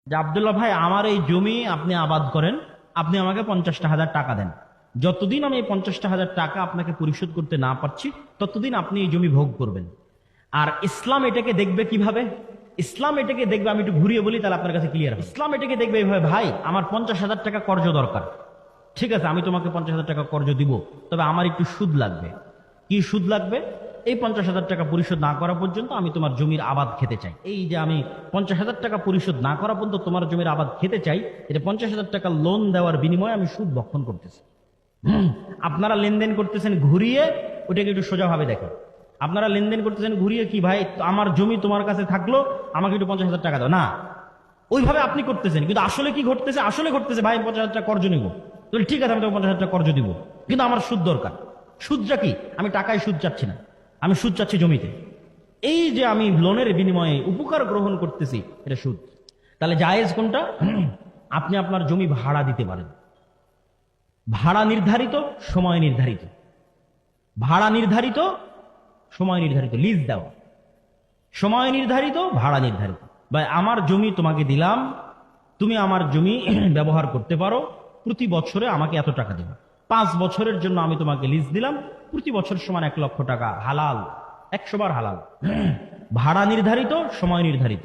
যে আব্দুল্লাহ ভাই, আমার এই জমি আপনি আবাদ করেন, আপনি আমাকে 50,000 টাকা দেন। যতদিন আমি এই 50,000 টাকা আপনাকে পরিশোধ করতে না পারছি, ততদিন আপনি এই জমি ভোগ করবেন। আর ইসলাম এটাকে দেখবে কিভাবে? ইসলাম এটাকে দেখবে, আমি একটু ঘুরিয়ে বলি তাহলে আপনার কাছে ক্লিয়ার হবে। ইসলাম এটাকে দেখবে এইভাবে, ভাই আমার 50,000 টাকা কর্জ দরকার, ঠিক আছে আমি তোমাকে 50,000 টাকা কর্জ দিব, তবে আমার একটু সুদ লাগবে। কি সুদ লাগবে? এই 50,000 টাকা পরিশোধ না করা পর্যন্ত আমি তোমার জমির আবাদ খেতে চাই। এই যে আমি 50,000 টাকা পরিশোধ না করা পর্যন্ত তোমার জমির আবাদ খেতে চাই, এটা 50,000 টাকা লোন দেওয়ার বিনিময়ে আমি সুদ ভক্ষণ করতেছি। আপনারা লেনদেন করতেছেন ঘুরিয়ে, ওটাকে একটু সোজাভাবে দেখেন। আপনারা লেনদেন করতেছেন ঘুরিয়ে, কি ভাই আমার জমি তোমার কাছে থাকলো, আমাকে একটু 50,000 টাকা দাও না, ওইভাবে আপনি করতেছেন। কিন্তু আসলে কি ঘটতেছে? আসলে ঘটতেছে ভাই 50,000 টাকা কর্জ নিব, তাহলে ঠিক আছে আমি তোমাকে 50,000 টাকা কর্জ দিব, কিন্তু আমার সুদ দরকার। সুদটা কি? আমি টাকায় সুদ চাচ্ছি না, আমি সুদ চাচ্ছি জমিতে। এই যে আমি লোনের বিনিময়ে উপকার গ্রহণ করতেছি, এটা সুদ। তাহলে জায়েজ কোনটা? আপনি আপনার জমি ভাড়া দিতে পারেন। ভাড়া নির্ধারিত, সময় নির্ধারিত। ভাড়া নির্ধারিত, সময় নির্ধারিত। লিজ দেওয়া, সময় নির্ধারিত, ভাড়া নির্ধারিত। ভাই আমার জমি তোমাকে দিলাম, তুমি আমার জমি ব্যবহার করতে পারো, প্রতি বছরে আমাকে এত টাকা দেবে। 5 বছরের জন্য আমি তোমাকে লিজ দিলাম, প্রতি বছর সমান 1 লক্ষ টাকা, হালাল, 100 বার হালাল। ভাড়া নির্ধারিত, সময় নির্ধারিত।